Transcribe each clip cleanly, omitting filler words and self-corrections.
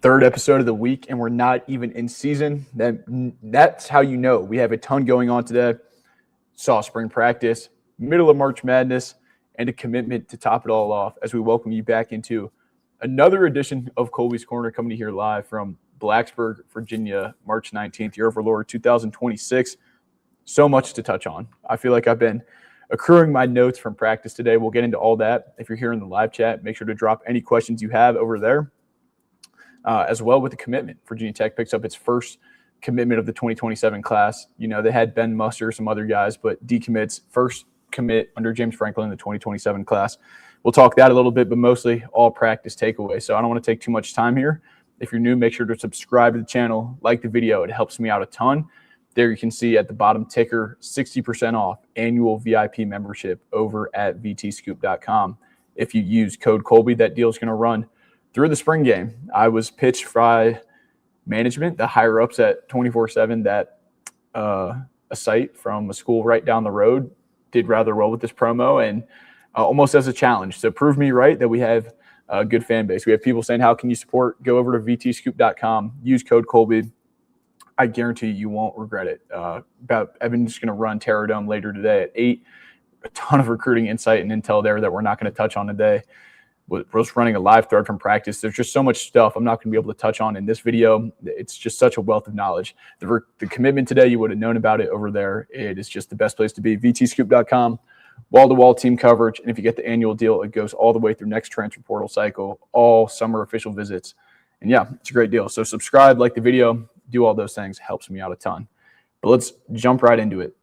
Third episode of the week, and we're not even in season. That's how you know we have a ton going on today. Saw spring practice, middle of March Madness, and a commitment to top it all off as we welcome you back into another edition of Kolby's Corner, coming to here live from Blacksburg, Virginia, March 19th, year of our Lord 2026. So much to touch on. I feel like I've been accruing my notes from practice today. We'll get into all that. If you're here in the live chat, make sure to drop any questions you have over there. As well with the commitment. Virginia Tech picks up its first commitment of the 2027 class. You know, they had Ben Muster, some other guys, but decommits, first commit under James Franklin in the 2027 class. We'll talk that a little bit, but mostly all practice takeaway. So I don't want to take too much time here. If you're new, make sure to subscribe to the channel, like the video. It helps me out a ton. There you can see at the bottom ticker, 60% off annual VIP membership over at vtscoop.com. If you use code Kolby, that deal is going to run through the spring game. I was pitched by management, the higher ups at 24/7, that a site from a school right down the road did rather well with this promo, and almost as a challenge. So prove me right that we have a good fan base. We have people saying, how can you support? Go over to vtscoop.com, use code Kolby. I guarantee you won't regret it. Evan's going to run Terror Dome later today at 8. A ton of recruiting insight and intel there that we're not going to touch on today. We're just running a live thread from practice. There's just so much stuff I'm not going to be able to touch on in this video. It's just such a wealth of knowledge. The commitment today, you would have known about it over there. It is just the best place to be. vtscoop.com, wall-to-wall team coverage. And if you get the annual deal, it goes all the way through next transfer portal cycle, all summer official visits. And yeah, it's a great deal. So subscribe, like the video, do all those things. Helps me out a ton. But let's jump right into it.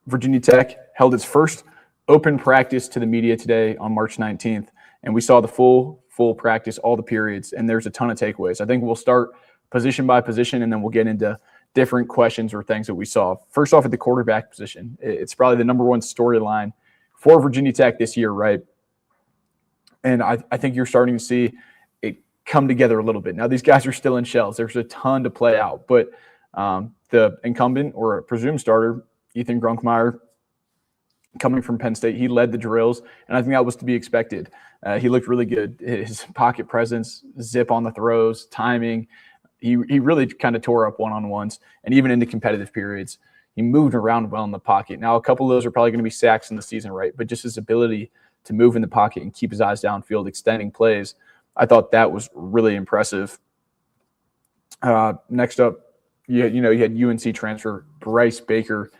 Virginia Tech held its first open practice to the media today on March 19th, and we saw the full practice, all the periods, and there's a ton of takeaways. I think we'll start position by position, and then we'll get into different questions or things that we saw. First off, at the quarterback position, it's probably the number one storyline for Virginia Tech this year, right? And I think you're starting to see it come together a little bit. Now, these guys are still in shells. There's a ton to play out, but the incumbent or presumed starter, Ethan Grunkmeyer, coming from Penn State, he led the drills, and I think that was to be expected. He looked really good. His pocket presence, zip on the throws, timing, he really kind of tore up one-on-ones, and even into competitive periods. He moved around well in the pocket. Now, a couple of those are probably going to be sacks in the season, right? But just his ability to move in the pocket and keep his eyes downfield, extending plays, I thought that was really impressive. Next up, you had UNC transfer Bryce Baker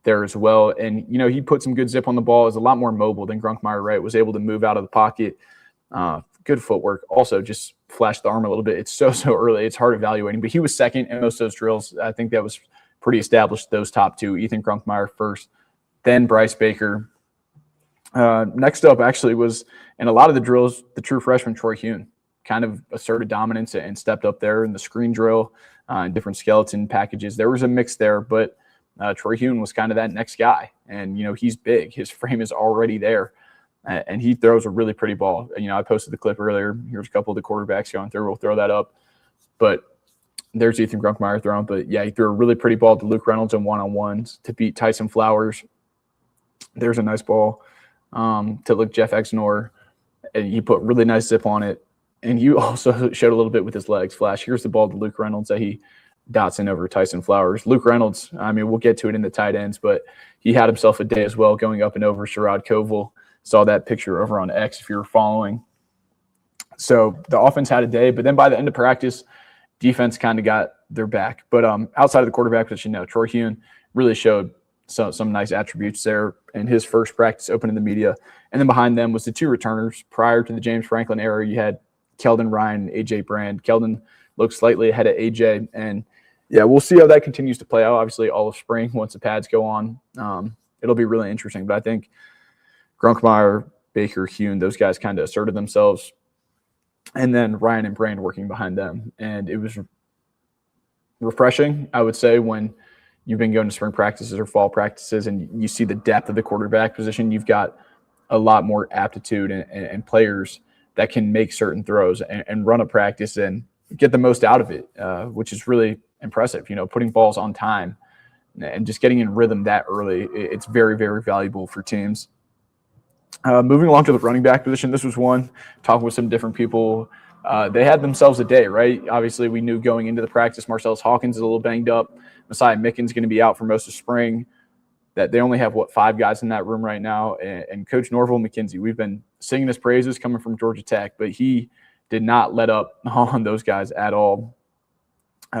there as well. And, he put some good zip on the ball, is a lot more mobile than Grunkmeyer, right? Was able to move out of the pocket. Good footwork. Also just flashed the arm a little bit. It's so early. It's hard evaluating, but he was second in most of those drills. I think that was pretty established, those top two. Ethan Grunkmeyer first, then Bryce Baker. Next up actually was, in a lot of the drills, the true freshman Troy Hune kind of asserted dominance and stepped up there in the screen drill and different skeleton packages. There was a mix there, but Troy Hune was kind of that next guy, and he's big. His frame is already there, and he throws a really pretty ball. I posted the clip earlier. Here's a couple of the quarterbacks going through. We'll throw that up, but there's Ethan Grunkmeyer throwing. But yeah, he threw a really pretty ball to Luke Reynolds in one-on-ones to beat Tyson Flowers. There's a nice ball to Jeff Exnor, and he put really nice zip on it. And he also showed a little bit with his legs. Flash. Here's the ball to Luke Reynolds that he dots in over Tyson Flowers. Luke Reynolds, we'll get to it in the tight ends, but he had himself a day as well, going up and over Sherrod Koval. Saw that picture over on X if you were following. So the offense had a day, but then by the end of practice, defense kind of got their back. But outside of the quarterback position, Troy Hune really showed some nice attributes there in his first practice open in the media. And then behind them was the two returners. Prior to the James Franklin era, you had Keldon Ryan and A.J. Brand. Keldon looked slightly ahead of A.J., and yeah, we'll see how that continues to play out. Obviously, all of spring, once the pads go on, it'll be really interesting. But I think Grunkmeyer, Baker, Hune, those guys kind of asserted themselves. And then Ryan and Brand working behind them. And it was refreshing, I would say, when you've been going to spring practices or fall practices and you see the depth of the quarterback position. You've got a lot more aptitude and players that can make certain throws and run a practice and get the most out of it, which is really impressive. Putting balls on time and just getting in rhythm that early, it's very, very valuable for teams. Moving along to the running back position, this was one, talking with some different people. they had themselves a day, right? Obviously, we knew going into the practice, Marcellus Hawkins is a little banged up. Messiah Mickens going to be out for most of spring. That they only have, 5 guys in that room right now. And Coach Norville McKenzie, we've been singing his praises coming from Georgia Tech, but he did not let up on those guys at all.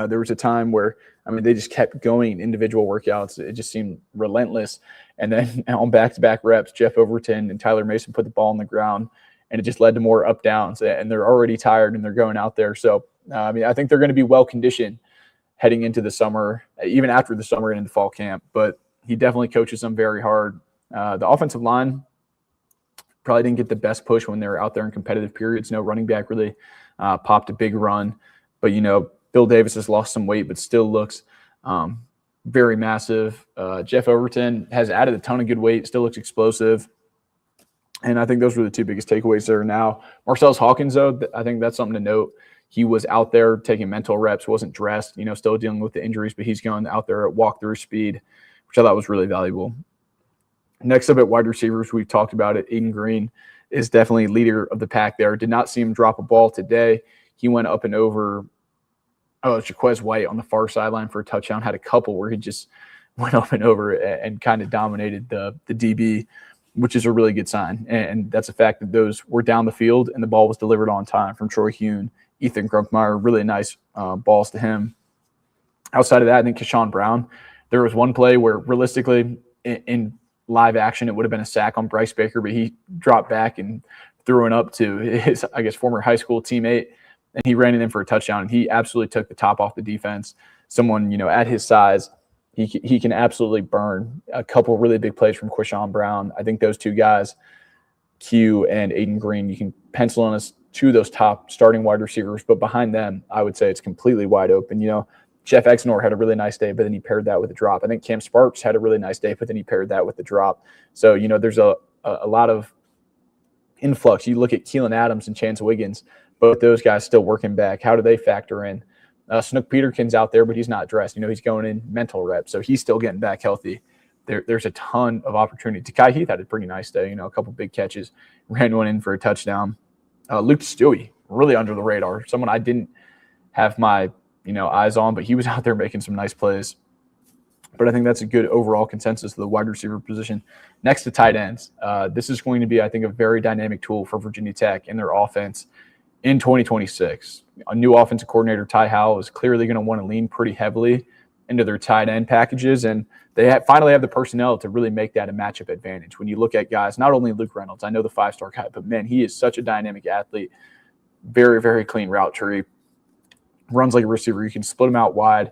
There was a time where, they just kept going individual workouts. It just seemed relentless. And then on back-to-back reps, Jeff Overton and Tyler Mason put the ball on the ground, and it just led to more up downs. And they're already tired, and they're going out there. So, I think they're going to be well-conditioned heading into the summer, even after the summer and into fall camp. But he definitely coaches them very hard. The offensive line probably didn't get the best push when they were out there in competitive periods. No running back really popped a big run. But, Bill Davis has lost some weight, but still looks very massive. Jeff Overton has added a ton of good weight, still looks explosive. And I think those were the 2 biggest takeaways there now. Marcellus Hawkins, though, I think that's something to note. He was out there taking mental reps, wasn't dressed, still dealing with the injuries, but he's going out there at walk-through speed, which I thought was really valuable. Next up at wide receivers, we've talked about it. Aiden Green is definitely leader of the pack there. Did not see him drop a ball today. He went up and over Jaquez White on the far sideline for a touchdown. Had a couple where he just went up and over and kind of dominated the DB, which is a really good sign. And that's a fact that those were down the field and the ball was delivered on time from Troy Hune, Ethan Grunkmeyer. Really nice balls to him. Outside of that, I think Keshawn Brown, there was one play where realistically in live action, it would have been a sack on Bryce Baker, but he dropped back and threw it up to his, former high school teammate, and he ran it in for a touchdown, and he absolutely took the top off the defense. Someone, at his size, he can absolutely burn. A couple really big plays from Keshawn Brown. I think those 2 guys, Q and Aiden Green, you can pencil in as 2 of those top starting wide receivers, but behind them, I would say it's completely wide open. Jeff Exnor had a really nice day, but then he paired that with a drop. I think Cam Sparks had a really nice day, but then he paired that with the drop. So, there's a lot of influx. You look at Keelan Adams and Chance Wiggins, both those guys still working back. How do they factor in? Snook Peterkin's out there, but he's not dressed. He's going in mental reps, so he's still getting back healthy. There's a ton of opportunity. Takai Heath had a pretty nice day, a couple big catches, ran one in for a touchdown. Luke Stewie, really under the radar, someone I didn't have my eyes on, but he was out there making some nice plays. But I think that's a good overall consensus of the wide receiver position. Next to tight ends, this is going to be, I think, a very dynamic tool for Virginia Tech in their offense in 2026. A new offensive coordinator, Ty Howell, is clearly going to want to lean pretty heavily into their tight end packages, and they finally have the personnel to really make that a matchup advantage. When you look at guys, not only Luke Reynolds, I know the 5-star guy, but man, he is such a dynamic athlete. Very, very clean route tree. Runs like a receiver. You can split him out wide.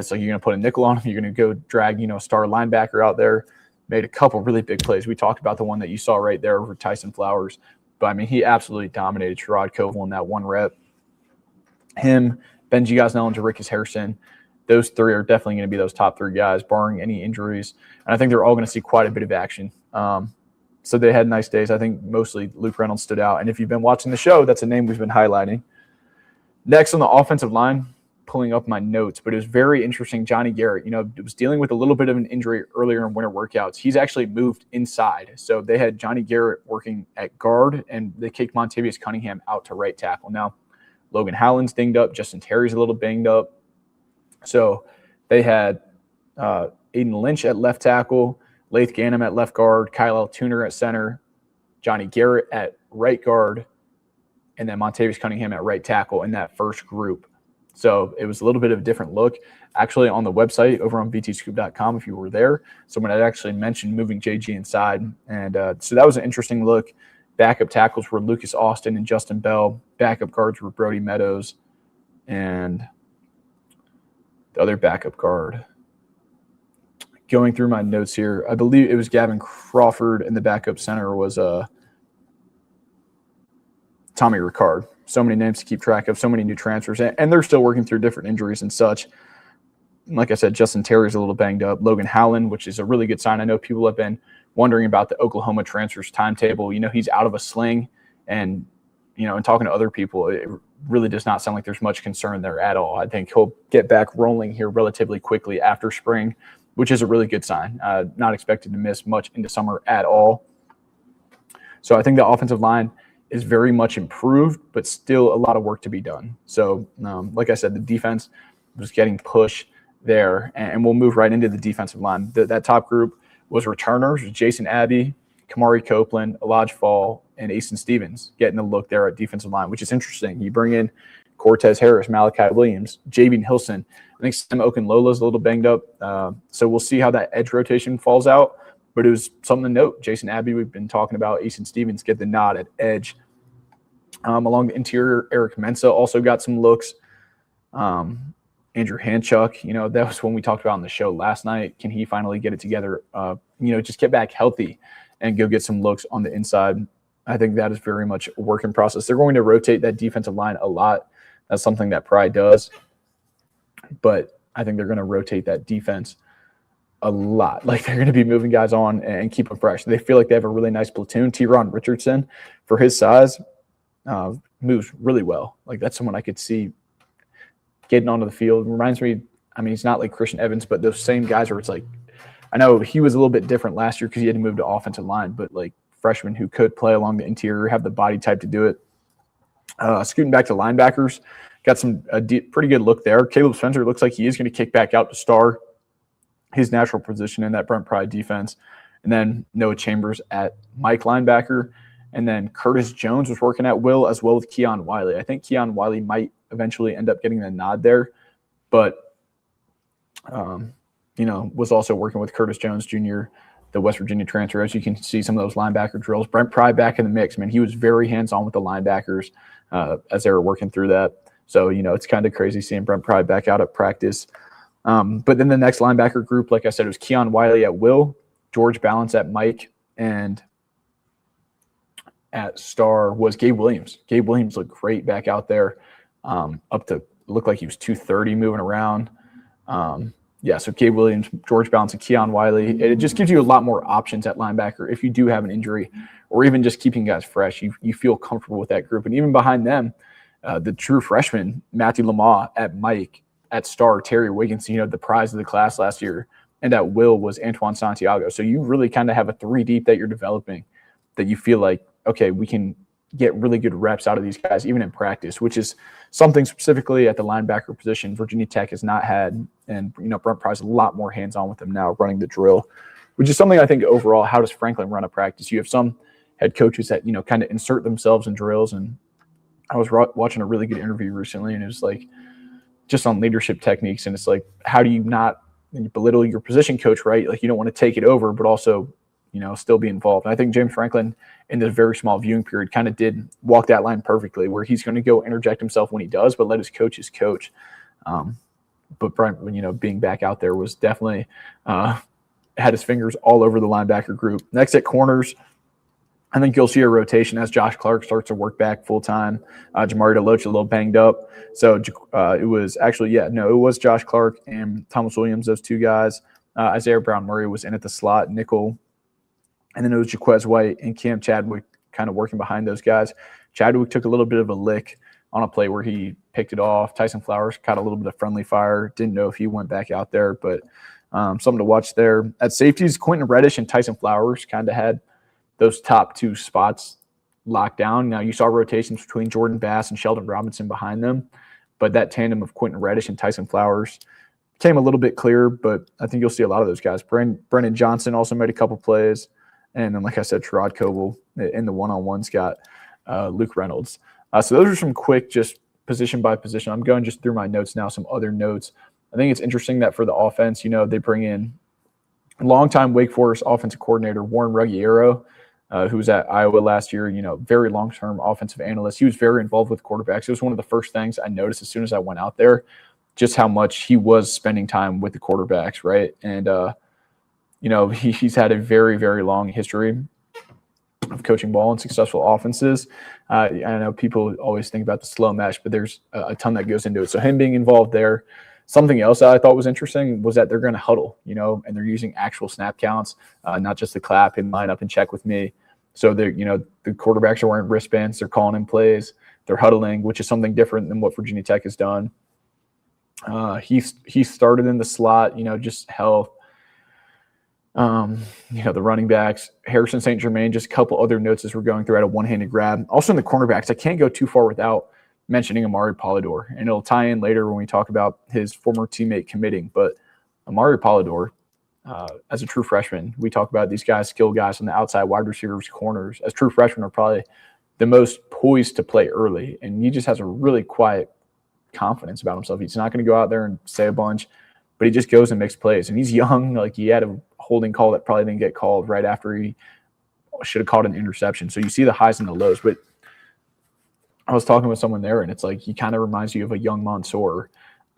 So you're going to put a nickel on him. You're going to go drag, a star linebacker out there. Made a couple really big plays. We talked about the one that you saw right there over Tyson Flowers. But, he absolutely dominated Sherrod Koval in that one rep. Him, Benji Gosnell, and Jarickis Harrison, those 3 are definitely going to be those top 3 guys, barring any injuries. And I think they're all going to see quite a bit of action. So they had nice days. I think mostly Luke Reynolds stood out. And if you've been watching the show, that's a name we've been highlighting. Next on the offensive line, pulling up my notes, but it was very interesting. Johnny Garrett, was dealing with a little bit of an injury earlier in winter workouts. He's actually moved inside. So they had Johnny Garrett working at guard, and they kicked Montavious Cunningham out to right tackle. Now, Logan Howland's dinged up. Justin Terry's a little banged up. So they had Aiden Lynch at left tackle, Laith Ganem at left guard, Kyle Altuner at center, Johnny Garrett at right guard, and then Montavious Cunningham at right tackle in that first group. So it was a little bit of a different look. Actually, on the website over on btscoop.com, if you were there, someone had actually mentioned moving JG inside. And so that was an interesting look. Backup tackles were Lucas Austin and Justin Bell. Backup guards were Brody Meadows and the other backup guard. Going through my notes here, I believe it was Gavin Crawford, and the backup center was Tommy Ricard. So many names to keep track of, so many new transfers, and they're still working through different injuries and such. Like I said, Justin Terry's a little banged up. Logan Howland, which is a really good sign. I know people have been wondering about the Oklahoma transfers timetable. He's out of a sling, and, and talking to other people, it really does not sound like there's much concern there at all. I think he'll get back rolling here relatively quickly after spring, which is a really good sign. Not expected to miss much into summer at all. So I think the offensive line is very much improved, but still a lot of work to be done. So, like I said, the defense was getting pushed there, and we'll move right into the defensive line. That top group was returners: Jason Abbey, Kamari Copeland, Elijah Fall, and Asen Stevens getting a look there at defensive line, which is interesting. You bring in Cortez Harris, Malachi Williams, Javian Hilson. I think Sam Okunlola's a little banged up, so we'll see how that edge rotation falls out. But it was something to note. Jason Abbey, we've been talking about. Asen Stevens get the nod at edge. Along the interior, Eric Mensah also got some looks. Andrew Hanchuk, that was when we talked about on the show last night. Can he finally get it together? Just get back healthy and go get some looks on the inside. I think that is very much a work in process. They're going to rotate that defensive line a lot. That's something that Pride does. But I think they're going to rotate that defense a lot. Like, they're going to be moving guys on and keep them fresh. They feel like they have a really nice platoon. T-Ron Richardson, for his size, moves really well. Like, that's someone I could see getting onto the field. Reminds me, he's not like Christian Evans, but those same guys where it's like, I know he was a little bit different last year because he had to move to offensive line, but like freshmen who could play along the interior, have the body type to do it. Scooting back to linebackers, got pretty good look there. Caleb Spencer looks like he is going to kick back out to star his natural position in that Brent Pride defense. And then Noah Chambers at Mike linebacker. And then Curtis Jones was working at will, as well with Keon Wiley. I think Keon Wiley might eventually end up getting the nod there, but was also working with Curtis Jones Jr., the West Virginia transfer. As you can see, some of those linebacker drills. Brent Pride back in the mix. Man, he was very hands-on with the linebackers as they were working through that. So, it's kind of crazy seeing Brent Pride back out at practice. But then the next linebacker group, like I said, it was Keon Wiley at will, George Balance at Mike, and at star was Gabe Williams. Gabe Williams looked great back out there, looked like he was 230 moving around. So Gabe Williams, George Balance, and Keon Wiley. It just gives you a lot more options at linebacker if you do have an injury, or even just keeping guys fresh. You feel comfortable with that group. And even behind them, the true freshman, Matthew Lamar at Mike, at star, Terry Wiggins, the prize of the class last year, and at will was Antoine Santiago. So you really kind of have a three deep that you're developing that you feel like, okay, we can get really good reps out of these guys, even in practice, which is something specifically at the linebacker position Virginia Tech has not had. And, Brent Price a lot more hands-on with them now running the drill, which is something I think overall, how does Franklin run a practice? You have some head coaches that, kind of insert themselves in drills. And I was watching a really good interview recently, and it was like just on leadership techniques. And it's like, how do you not belittle your position coach, right? Like, you don't want to take it over, but also, still be involved. And I think James Franklin, in this very small viewing period, kind of did walk that line perfectly, where he's going to go interject himself when he does, but let his coaches coach. But Brian, being back out there was definitely had his fingers all over the linebacker group. Next at corners, I think you'll see a rotation as Josh Clark starts to work back full time. Jamari DeLoach a little banged up. So it was Josh Clark and Thomas Williams, those two guys. Isaiah Brown-Murray was in at the slot, nickel. And then it was Jaquez White and Cam Chadwick kind of working behind those guys. Chadwick took a little bit of a lick on a play where he picked it off. Tyson Flowers caught a little bit of friendly fire. Didn't know if he went back out there, but something to watch there. At safeties, Quentin Reddish and Tyson Flowers kind of had those top two spots locked down. Now, you saw rotations between Jordan Bass and Sheldon Robinson behind them, but that tandem of Quentin Reddish and Tyson Flowers came a little bit clearer, but I think you'll see a lot of those guys. Brennan Johnson also made a couple plays. And then, like I said, Sherrod Coble in the one-on-ones got Luke Reynolds. So those are some quick just position by position. I'm going just through my notes now, some other notes. I think it's interesting that for the offense, they bring in longtime Wake Forest offensive coordinator Warren Ruggiero, who was at Iowa last year, very long-term offensive analyst. He was very involved with quarterbacks. It was one of the first things I noticed as soon as I went out there, just how much he was spending time with the quarterbacks, right? And, he's had a very, very long history of coaching ball and successful offenses. I know people always think about the slow mesh, but there's a ton that goes into it. So him being involved there. Something else that I thought was interesting was that they're going to huddle, and they're using actual snap counts, not just the clap and line up and check with me. So they're, the quarterbacks are wearing wristbands. They're calling in plays. They're huddling, which is something different than what Virginia Tech has done. He started in the slot, just health. The running backs, Harrison St. Germain, just a couple other notes as we're going through at a one-handed grab. Also in the cornerbacks, I can't go too far without mentioning Amari Polidor, and it'll tie in later when we talk about his former teammate committing. But Amari Polidor, as a true freshman, we talk about these guys, skill guys on the outside, wide receivers, corners, as true freshmen are probably the most poised to play early. And he just has a really quiet confidence about himself. He's not going to go out there and say a bunch, but he just goes and makes plays. And he's young. Like, he had a holding call that probably didn't get called right after he should have called an interception. So you see the highs and the lows. But I was talking with someone there, and it's like he kind of reminds you of a young Mansour,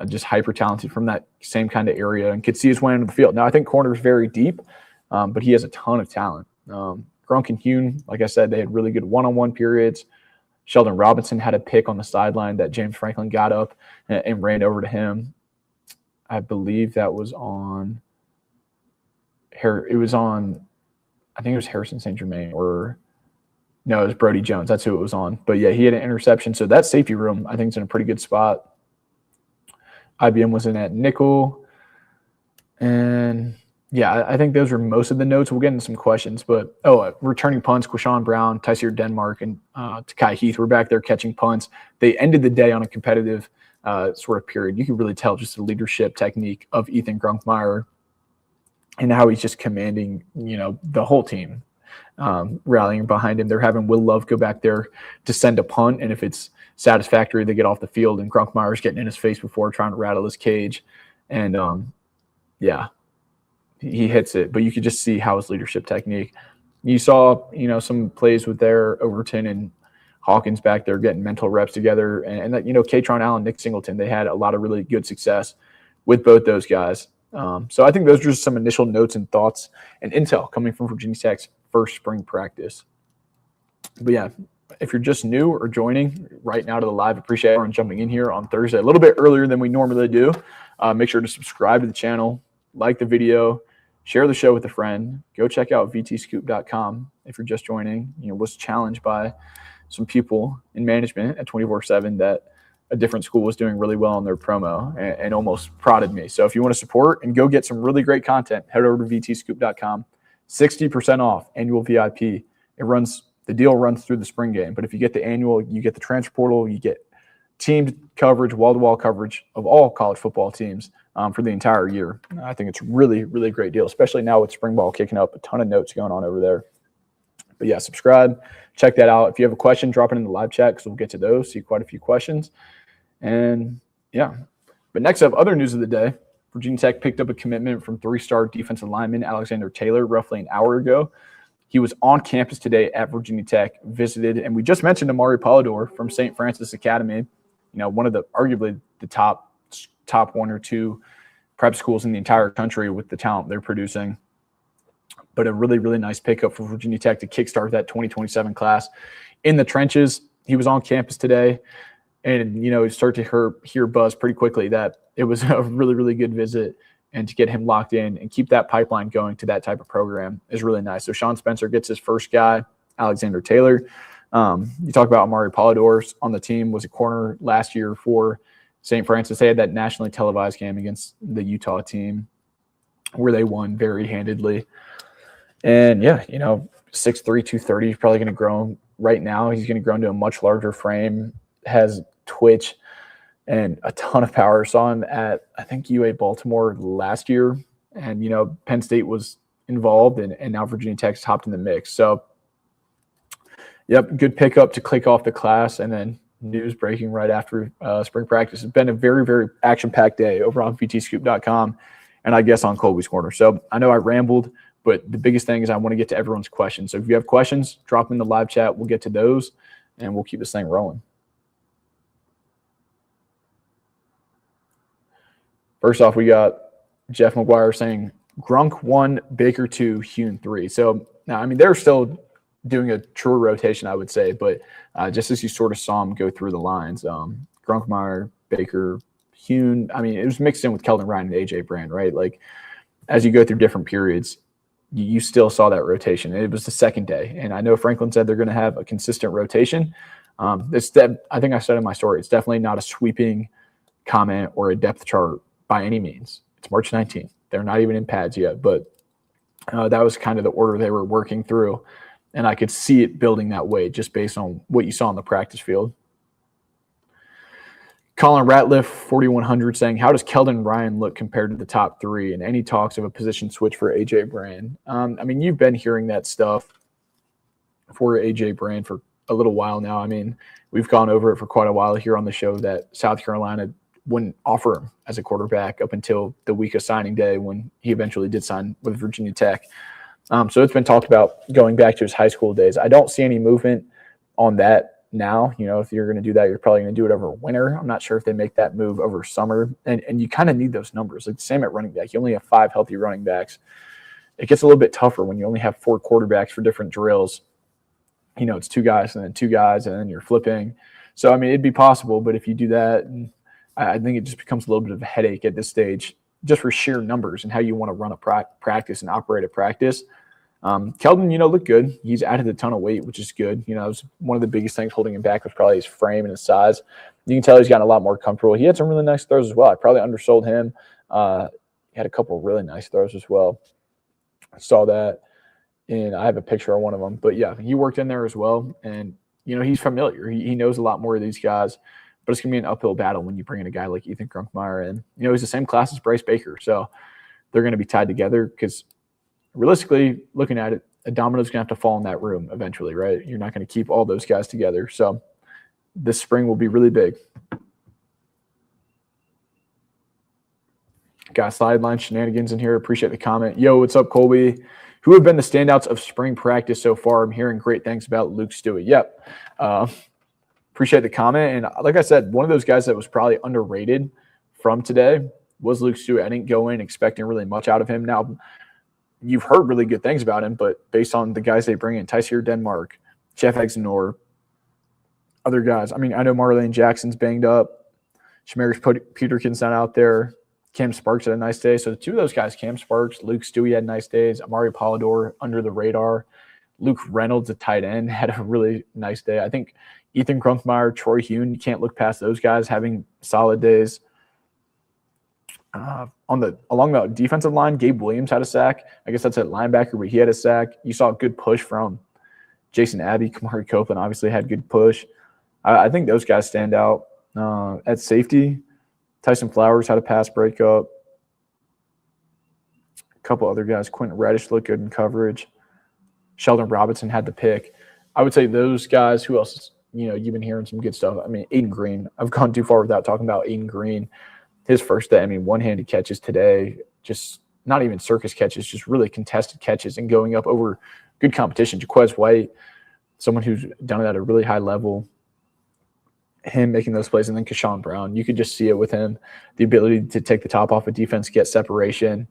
just hyper talented from that same kind of area, and could see his way into the field. Now, I think corner is very deep, but he has a ton of talent. Grunk and Hune, like I said, they had really good one-on-one periods. Sheldon Robinson had a pick on the sideline that James Franklin got up and ran over to him. I believe that was on I think it was Harrison St. Germain, or no, it was Brody Jones. That's who it was on. But yeah, he had an interception. So that safety room, I think, is in a pretty good spot. IBM was in at nickel. And yeah, I think those are most of the notes. We'll get into some questions. But, returning punts, Quashawn Brown, Tyseer Denmark, and Takai Heath were back there catching punts. They ended the day on a competitive sort of period. You could really tell just the leadership technique of Ethan Grunkmeyer and how he's just commanding, the whole team, rallying behind him. They're having Will Love go back there to send a punt, and if it's satisfactory, they get off the field, and Grunkmeyer's getting in his face before trying to rattle his cage. And, he hits it. But you could just see how his leadership technique. You saw, some plays with their Overton and Hawkins back there getting mental reps together. And that, Katron Allen, Nick Singleton, they had a lot of really good success with both those guys. So I think those are just some initial notes and thoughts and intel coming from Virginia Tech's first spring practice. But yeah, if you're just new or joining right now to the live, appreciate everyone jumping in here on Thursday a little bit earlier than we normally do. Make sure to subscribe to the channel, like the video, share the show with a friend. Go check out vtscoop.com if you're just joining. Was challenged by some people in management at 24/7 that a different school was doing really well on their promo and almost prodded me. So if you want to support and go get some really great content, head over to vtscoop.com. 60% off annual VIP. The deal runs through the spring game. But if you get the annual, you get the transfer portal, you get team coverage, wall-to-wall coverage of all college football teams for the entire year. I think it's really, really great deal, especially now with spring ball kicking up. A ton of notes going on over there. But yeah, subscribe. Check that out. If you have a question, drop it in the live chat because we'll get to those. See quite a few questions. And yeah. But next up, other news of the day. Virginia Tech picked up a commitment from 3-star defensive lineman Alexander Taylor roughly an hour ago. He was on campus today at Virginia Tech, visited, and we just mentioned Amari Polidor from St. Francis Academy, one of the arguably the top one or two prep schools in the entire country with the talent they're producing. But a really, really nice pickup for Virginia Tech to kickstart that 2027 class in the trenches. He was on campus today, and you start to hear buzz pretty quickly that it was a really, really good visit. And to get him locked in and keep that pipeline going to that type of program is really nice. So Sean Spencer gets his first guy, Alexander Taylor. You talk about Amari Polidor on the team, was a corner last year for St. Francis. They had that nationally televised game against the Utah team where they won very handedly. And yeah, 6'3", 230, he's probably going to grow right now. He's going to grow into a much larger frame, has twitch and a ton of power. Saw him at, I think, UA Baltimore last year. And, Penn State was involved, and now Virginia Tech's hopped in the mix. So, yep, good pickup to click off the class. And then news breaking right after spring practice. It's been a very, very action-packed day over on vtscoop.com and I guess on Kolby's Corner. So I know I rambled, but the biggest thing is I want to get to everyone's questions. So if you have questions, drop them in the live chat. We'll get to those, and we'll keep this thing rolling. First off, we got Jeff McGuire saying Grunk 1, Baker 2, Hune 3. So now, they're still doing a true rotation, I would say, but just as you sort of saw them go through the lines, Grunkmeyer, Baker, Hune, it was mixed in with Keldon Ryan and AJ Brand, right? Like, as you go through different periods, you still saw that rotation. It was the second day, and I know Franklin said they're going to have a consistent rotation. I think I said in my story, it's definitely not a sweeping comment or a depth chart by any means. It's March 19th. They're not even in pads yet, but That was kind of the order they were working through. And I could see it building that way just based on what you saw on the practice field. Colin Ratliff, 4,100, saying, how does Keldon Ryan look compared to the top three? And any talks of a position switch for A.J. Brand? I mean, you've been hearing that stuff for A.J. Brand for a little while now. I mean, we've gone over it for quite a while here on the show that South Carolina wouldn't offer him as a quarterback up until the week of signing day when he eventually did sign with Virginia Tech. So it's been talked about going back to his high school days. I don't see any movement on that now. You know, if you're going to do that, you're probably going to do it over winter. I'm not sure if they make that move over summer. And you kind of need those numbers. Like the same at running back. You only have 5 healthy running backs. It gets a little bit tougher when you only have 4 quarterbacks for different drills. You know, it's 2 guys and then 2 guys and then you're flipping. So, I mean, it'd be possible. But if you do that, I think it just becomes a little bit of a headache at this stage just for sheer numbers and how you want to run a practice and operate a practice. Keldon, you know, looked good. He's added a ton of weight, which is good. You know, it was one of the biggest things holding him back was probably his frame and his size. You can tell he's gotten a lot more comfortable. He had some really nice throws as well. I probably undersold him. He had a couple of really nice throws as well. I saw that, and I have a picture of one of them. But, yeah, he worked in there as well. And, you know, he's familiar. He knows a lot more of these guys. But it's going to be an uphill battle when you bring in a guy like Ethan Grunkmeyer in. You know, he's the same class as Bryce Baker. So they're going to be tied together because realistically, looking at it, a domino's going to have to fall in that room eventually, right? You're not going to keep all those guys together. So this spring will be really big. Got sideline shenanigans in here. Appreciate the comment. Yo, what's up, Kolby? Who have been the standouts of spring practice so far? I'm hearing great things about Luke Stewie. Yep. Appreciate the comment. And like I said, one of those guys that was probably underrated from today was Luke Stewie. I didn't go in expecting really much out of him. Now, you've heard really good things about him, but based on the guys they bring in, Tysier Denmark, Jeff Exenor, other guys. I mean, I know Marlane Jackson's banged up. Shamarius Peterkin's not out there. Cam Sparks had a nice day. So the 2 of those guys, Cam Sparks, Luke Stewie had nice days. Amari Polidor under the radar. Luke Reynolds, a tight end, had a really nice day. I think Ethan Grunkmeyer, Troy Hune, you can't look past those guys having solid days. Along the defensive line, Gabe Williams had a sack. I guess that's at linebacker, but he had a sack. You saw a good push from Jason Abbey. Kamari Copeland obviously had good push. I think those guys stand out. At safety, Tyson Flowers had a pass breakup. A couple other guys. Quentin Reddish looked good in coverage. Sheldon Robinson had the pick. I would say those guys. Who else? You know, you've been hearing some good stuff. I mean, Aiden Green. I've gone too far without talking about Aiden Green. His first day, I mean, one-handed catches today, just not even circus catches, just really contested catches and going up over good competition. Jaquez White, someone who's done it at a really high level, him making those plays, and then Keshawn Brown. You could just see it with him, the ability to take the top off a defense, get separation.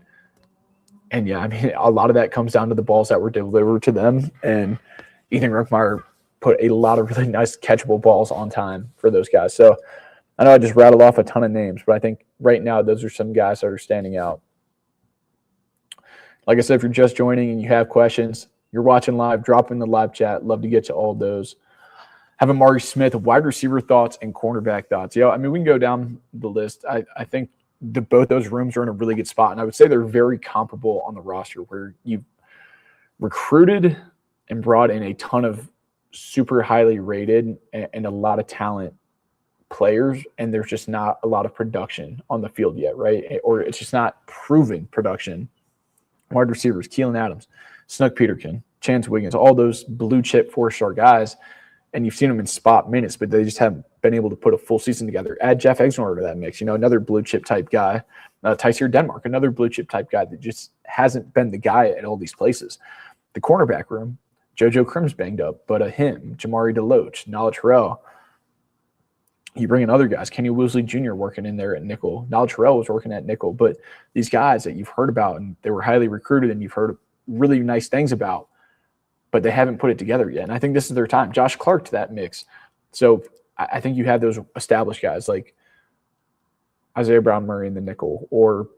And, yeah, I mean, a lot of that comes down to the balls that were delivered to them. And Ethan Runkmeyer put a lot of really nice catchable balls on time for those guys. So, I know I just rattled off a ton of names, but I think right now those are some guys that are standing out. Like I said, if you're just joining and you have questions, you're watching live, drop in the live chat. Love to get to all of those. Have Amari Smith, wide receiver thoughts and cornerback thoughts. Yeah, I mean, we can go down the list. I think both those rooms are in a really good spot, and I would say they're very comparable on the roster where you've recruited and brought in a ton of super highly rated and a lot of talent players, and there's just not a lot of production on the field yet, right? Or it's just not proven production. Wide receivers, Keelan Adams, Snook Peterkin, Chance Wiggins, all those blue chip 4-star guys, and you've seen them in spot minutes, but they just haven't been able to put a full season together. Add Jeff Exner to that mix, you know, another blue chip type guy. Tysier Denmark, another blue chip type guy that just hasn't been the guy at all these places. The cornerback room, JoJo Crim's banged up, but him, Jamari DeLoach, Knowledge Harrell. You bring in other guys, Kenny Woosley Jr. working in there at nickel. Knowledge Harrell was working at nickel. But these guys that you've heard about and they were highly recruited and you've heard really nice things about, but they haven't put it together yet. And I think this is their time. Josh Clark to that mix. So I think you have those established guys like Isaiah Brown Murray in the nickel or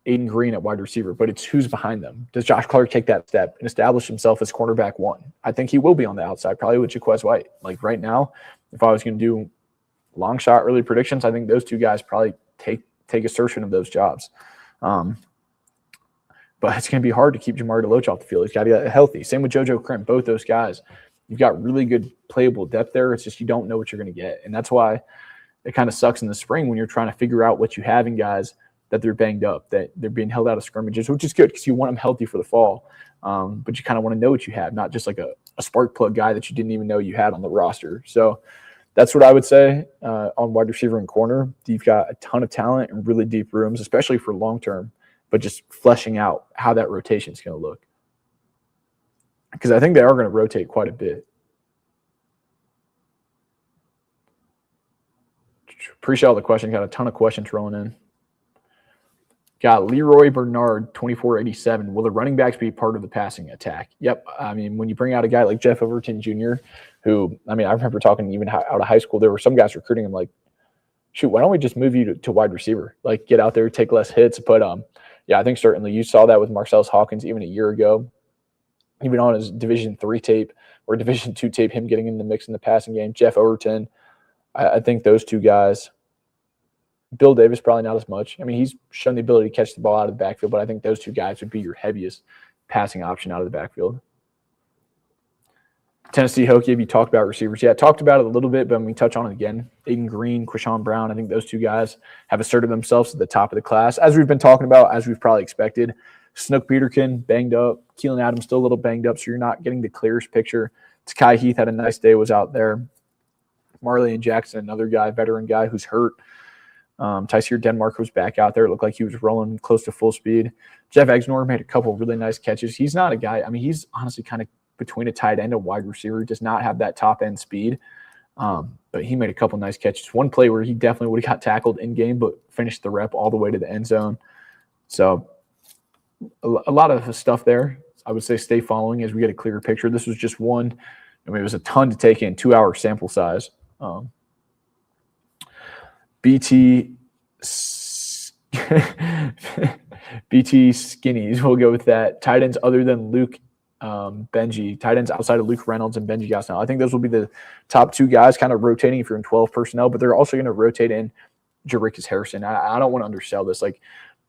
Aiden Green at wide receiver, but it's who's behind them. Does Josh Clark take that step and establish himself as cornerback 1? I think he will be on the outside, probably with Jaquez White. Like right now, if I was going to do long shot early predictions, I think those 2 guys probably take assertion of those jobs. but it's going to be hard to keep Jamari DeLoach off the field. He's got to get healthy. Same with JoJo Crimp, both those guys. You've got really good playable depth there. It's just you don't know what you're going to get. And that's why it kind of sucks in the spring when you're trying to figure out what you have in guys that they're banged up, that they're being held out of scrimmages, which is good because you want them healthy for the fall. But you kind of want to know what you have, not just like a spark plug guy that you didn't even know you had on the roster. So that's what I would say on wide receiver and corner. You've got a ton of talent and really deep rooms, especially for long term, but just fleshing out how that rotation is going to look. Because I think they are going to rotate quite a bit. Appreciate all the questions. Got a ton of questions rolling in. Got Leroy Bernard, 2487. Will the running backs be part of the passing attack? Yep. I mean, when you bring out a guy like Jeff Overton Jr., who, I mean, I remember talking even out of high school, there were some guys recruiting him like, shoot, why don't we just move you to wide receiver? Like, get out there, take less hits. But, yeah, I think certainly you saw that with Marcellus Hawkins even a year ago. Even on his Division III tape or Division II tape, him getting in the mix in the passing game. Jeff Overton, I think those two guys. Bill Davis, probably not as much. I mean, he's shown the ability to catch the ball out of the backfield, but I think those two guys would be your heaviest passing option out of the backfield. Tennessee Hokie, if you talked about receivers. Yeah, I talked about it a little bit, but when we touch on it again, Aiden Green, Quishon Brown, I think those two guys have asserted themselves at the top of the class. As we've been talking about, as we've probably expected, Snook Peterkin, banged up. Keelan Adams still a little banged up, so you're not getting the clearest picture. Takai Heath had a nice day, was out there. Marley and Jackson, another guy, veteran guy who's hurt. Tyseer Denmark was back out there. It looked like he was rolling close to full speed. Jeff Exnor made a couple really nice catches. He's not a guy, I mean, he's honestly kind of between a tight end and a wide receiver. He does not have that top end speed. But he made a couple nice catches. One play where he definitely would have got tackled in game, but finished the rep all the way to the end zone. So a lot of stuff there. I would say stay following as we get a clearer picture. This was just one. I mean, it was a ton to take in, 2-hour sample size. BT skinnies, we'll go with that. Tight ends other than Luke Benji, tight ends outside of Luke Reynolds and Benji Gosnell. I think those will be the top two guys kind of rotating if you're in 12 personnel, but they're also going to rotate in Jarickis Harrison. I don't want to undersell this. Like,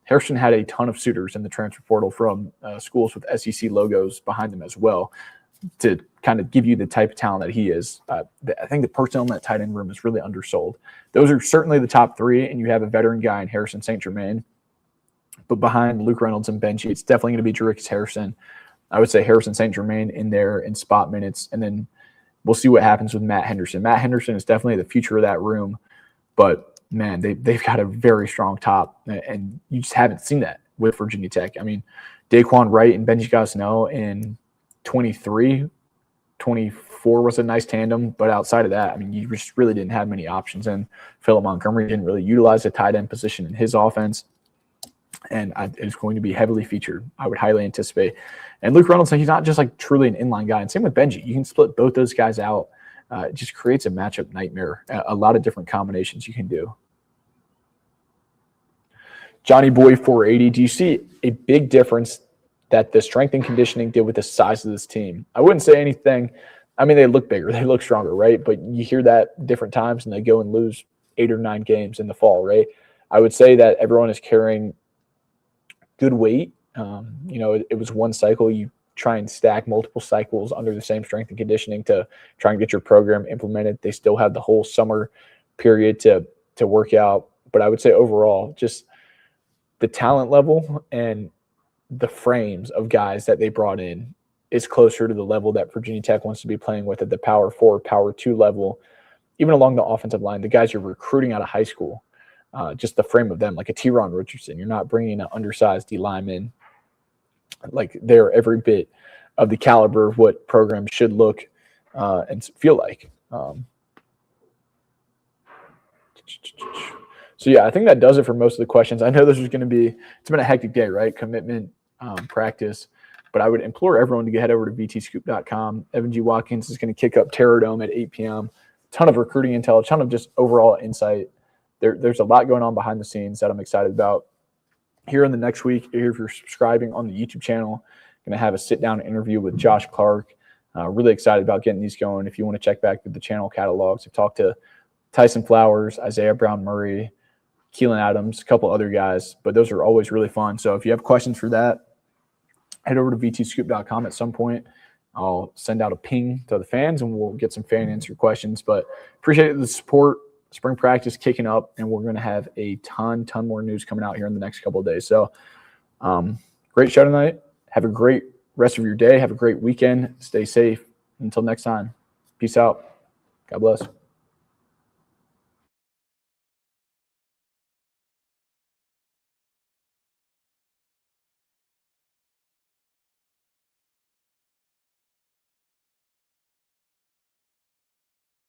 Harrison had a ton of suitors in the transfer portal from schools with SEC logos behind them as well to kind of give you the type of talent that he is. I think the personnel in that tight end room is really undersold. Those are certainly the top three, and you have a veteran guy in Harrison St. Germain. But behind Luke Reynolds and Benji, it's definitely going to be Jarickis Harrison. I would say Harrison St. Germain in there in spot minutes, and then we'll see what happens with Matt Henderson. Matt Henderson is definitely the future of that room, but, man, they've got a very strong top, and you just haven't seen that with Virginia Tech. I mean, Daquan Wright and Benji Gosnell in 23, 24 was a nice tandem, but outside of that, I mean, you just really didn't have many options, and Philip Montgomery didn't really utilize the tight end position in his offense, and it's going to be heavily featured, I would highly anticipate. And Luke Reynolds, he's not just like truly an inline guy, and same with Benji. You can split both those guys out. It just creates a matchup nightmare, a lot of different combinations you can do. Johnny Boy 480, do you see a big difference that the strength and conditioning did with the size of this team? I wouldn't say anything. I mean, they look bigger, they look stronger, right? But you hear that different times, and they go and lose 8 or 9 games in the fall, right? I would say that everyone is carrying good weight. It was one cycle. You try and stack multiple cycles under the same strength and conditioning to try and get your program implemented. They still have the whole summer period to work out. But I would say overall, just the talent level and the frames of guys that they brought in is closer to the level that Virginia Tech wants to be playing with at the Power 4, Power 2 level, even along the offensive line. The guys you're recruiting out of high school, just the frame of them, like a T-Ron Richardson. You're not bringing an undersized D lineman. Like, they're every bit of the caliber of what programs should look and feel like. So, yeah, I think that does it for most of the questions. I know this is going to be – it's been a hectic day, right? Commitment, practice. But I would implore everyone to head over to vtscoop.com. Evan G. Watkins is going to kick up Terror Dome at 8 p.m. Ton of recruiting intel, a ton of just overall insight. There's a lot going on behind the scenes that I'm excited about. Here in the next week, if you're subscribing on the YouTube channel, going to have a sit-down interview with Josh Clark. Really excited about getting these going. If you want to check back through the channel catalogs, I've talked to Tyson Flowers, Isaiah Brown-Murray, Keelan Adams, a couple other guys, but those are always really fun. So if you have questions for that, head over to vtscoop.com at some point. I'll send out a ping to the fans, and we'll get some fan answer questions. But appreciate the support. Spring practice kicking up, and we're going to have a ton more news coming out here in the next couple of days. So great show tonight. Have a great rest of your day. Have a great weekend. Stay safe. Until next time, peace out. God bless.